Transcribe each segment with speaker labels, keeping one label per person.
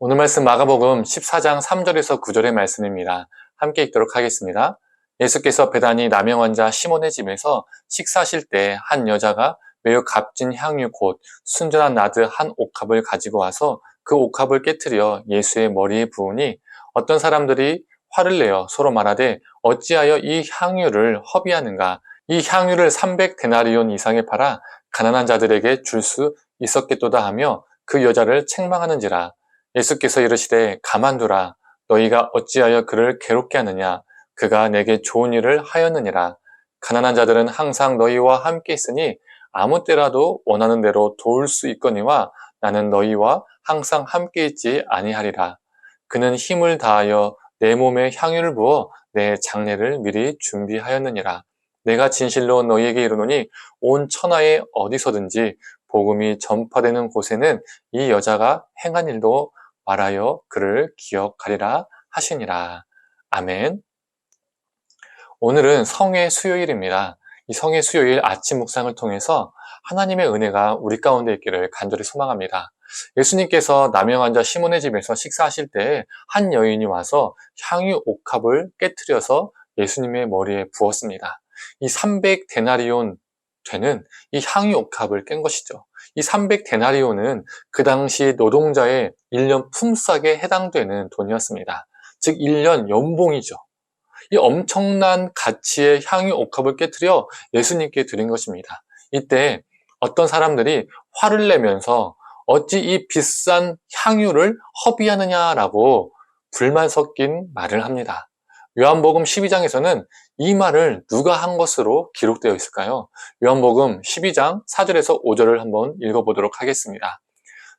Speaker 1: 오늘 말씀 마가복음 14장 3절에서 9절의 말씀입니다. 함께 읽도록 하겠습니다. 예수께서 베다니 남영 환자 시몬의 집에서 식사하실 때 한 여자가 매우 값진 향유 곧 순전한 나드 한 옥합을 가지고 와서 그 옥합을 깨트려 예수의 머리에 부으니 어떤 사람들이 화를 내어 서로 말하되 어찌하여 이 향유를 허비하는가? 이 향유를 300데나리온 이상에 팔아 가난한 자들에게 줄 수 있었겠도다 하며 그 여자를 책망하는지라. 예수께서 이르시되 가만두라. 너희가 어찌하여 그를 괴롭게 하느냐? 그가 내게 좋은 일을 하였느니라. 가난한 자들은 항상 너희와 함께 있으니 아무 때라도 원하는 대로 도울 수 있거니와 나는 너희와 항상 함께 있지 아니하리라. 그는 힘을 다하여 내 몸에 향유를 부어 내 장례를 미리 준비하였느니라. 내가 진실로 너희에게 이르노니 온 천하에 어디서든지 복음이 전파되는 곳에는 이 여자가 행한 일도 말하여 그를 기억하리라 하시니라. 아멘. 오늘은 성의 수요일입니다. 이 성의 수요일 아침 묵상을 통해서 하나님의 은혜가 우리 가운데 있기를 간절히 소망합니다. 예수님께서 남영 환자 시몬의 집에서 식사하실 때 한 여인이 와서 향유 옥합을 깨트려서 예수님의 머리에 부었습니다. 이 300데나리온 되는 이 향유 옥합을 깬 것이죠. 이 300데나리온은 그 당시 노동자의 1년 품삯에 해당되는 돈이었습니다. 즉 1년 연봉이죠. 이 엄청난 가치의 향유 옥합을 깨트려 예수님께 드린 것입니다. 이때 어떤 사람들이 화를 내면서 어찌 이 비싼 향유를 허비하느냐라고 불만 섞인 말을 합니다. 요한복음 12장에서는 이 말을 누가 한 것으로 기록되어 있을까요? 요한복음 12장 4절에서 5절을 한번 읽어보도록 하겠습니다.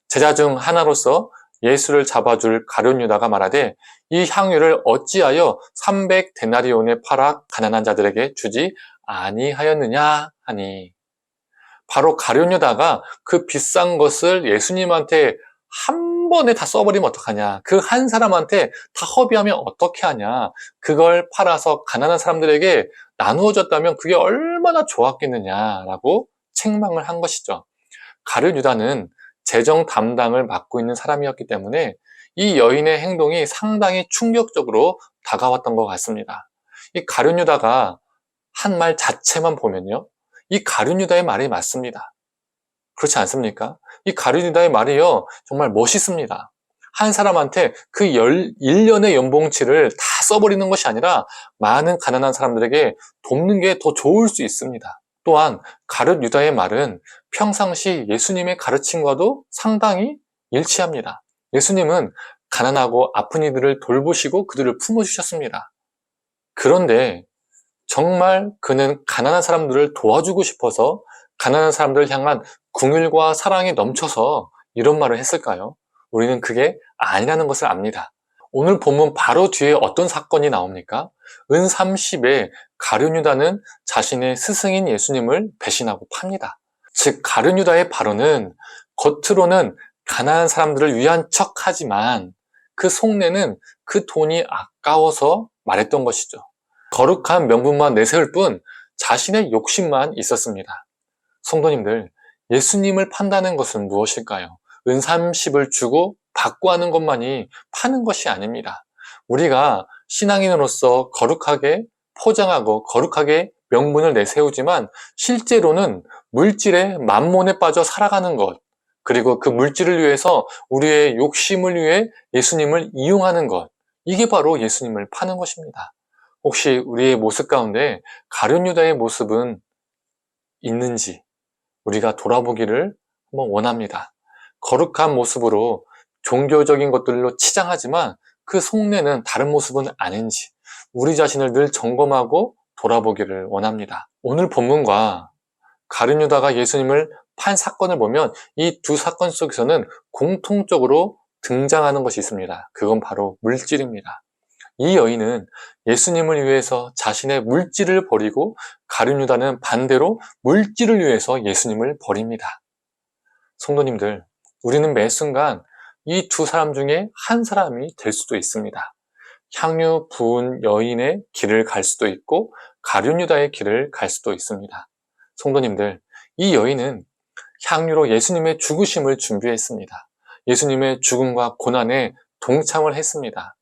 Speaker 1: 제자 중 하나로서 예수를 잡아줄 가룟 유다가 말하되 이 향유를 어찌하여 300데나리온에 팔아 가난한 자들에게 주지 아니하였느냐 하니, 바로 가룟 유다가 그 비싼 것을 예수님한테 한 번에 다 써버리면 어떡하냐, 그 한 사람한테 다 허비하면 어떻게 하냐, 그걸 팔아서 가난한 사람들에게 나누어 줬다면 그게 얼마나 좋았겠느냐라고 책망을 한 것이죠. 가룟 유다는 재정 담당을 맡고 있는 사람이었기 때문에 이 여인의 행동이 상당히 충격적으로 다가왔던 것 같습니다. 이 가룟 유다가 한 말 자체만 보면요, 이 가룟 유다의 말이 맞습니다. 그렇지 않습니까? 이 가룟 유다의 말이요, 정말 멋있습니다. 한 사람한테 그 1년의 연봉치를 다 써버리는 것이 아니라 많은 가난한 사람들에게 돕는 게 더 좋을 수 있습니다. 또한 가룟 유다의 말은 평상시 예수님의 가르침과도 상당히 일치합니다. 예수님은 가난하고 아픈 이들을 돌보시고 그들을 품어주셨습니다. 그런데 정말 그는 가난한 사람들을 도와주고 싶어서 가난한 사람들을 향한 긍휼과 사랑이 넘쳐서 이런 말을 했을까요? 우리는 그게 아니라는 것을 압니다. 오늘 본문 바로 뒤에 어떤 사건이 나옵니까? 은 30에 가룟 유다는 자신의 스승인 예수님을 배신하고 팝니다. 즉 가룟 유다의 발언은 겉으로는 가난한 사람들을 위한 척하지만 그 속내는 그 돈이 아까워서 말했던 것이죠. 거룩한 명분만 내세울 뿐 자신의 욕심만 있었습니다. 성도님들, 예수님을 판다는 것은 무엇일까요? 은 30을 주고 받고 하는 것만이 파는 것이 아닙니다. 우리가 신앙인으로서 거룩하게 포장하고 거룩하게 명분을 내세우지만 실제로는 물질의 만몬에 빠져 살아가는 것, 그리고 그 물질을 위해서 우리의 욕심을 위해 예수님을 이용하는 것, 이게 바로 예수님을 파는 것입니다. 혹시 우리의 모습 가운데 가룟 유다의 모습은 있는지 우리가 돌아보기를 한번 원합니다. 거룩한 모습으로 종교적인 것들로 치장하지만 그 속내는 다른 모습은 아닌지 우리 자신을 늘 점검하고 돌아보기를 원합니다. 오늘 본문과 가룟 유다가 예수님을 판 사건을 보면 이 두 사건 속에서는 공통적으로 등장하는 것이 있습니다. 그건 바로 물질입니다. 이 여인은 예수님을 위해서 자신의 물질을 버리고 가룟 유다는 반대로 물질을 위해서 예수님을 버립니다. 성도님들, 우리는 매 순간 이 두 사람 중에 한 사람이 될 수도 있습니다. 향유 부은 여인의 길을 갈 수도 있고 가룟 유다의 길을 갈 수도 있습니다. 성도님들, 이 여인은 향유로 예수님의 죽으심을 준비했습니다. 예수님의 죽음과 고난에 동참을 했습니다.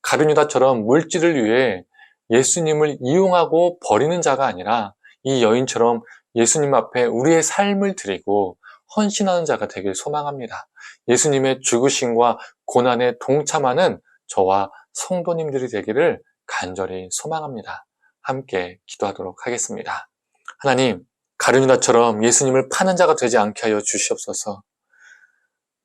Speaker 1: 가룟 유다처럼 물질을 위해 예수님을 이용하고 버리는 자가 아니라 이 여인처럼 예수님 앞에 우리의 삶을 드리고 헌신하는 자가 되길 소망합니다. 예수님의 죽으심과 고난에 동참하는 저와 성도님들이 되기를 간절히 소망합니다. 함께 기도하도록 하겠습니다. 하나님, 가룟 유다처럼 예수님을 파는 자가 되지 않게 하여 주시옵소서.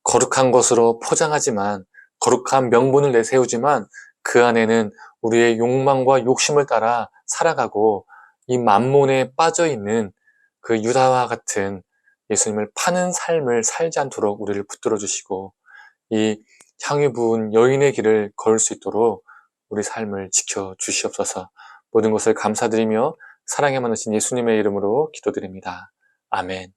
Speaker 1: 거룩한 것으로 포장하지만, 거룩한 명분을 내세우지만 그 안에는 우리의 욕망과 욕심을 따라 살아가고 이 만몬에 빠져있는 그 유다와 같은 예수님을 파는 삶을 살지 않도록 우리를 붙들어 주시고 이 향유 부은 여인의 길을 걸을 수 있도록 우리 삶을 지켜 주시옵소서. 모든 것을 감사드리며 사랑에 많으신 예수님의 이름으로 기도드립니다. 아멘.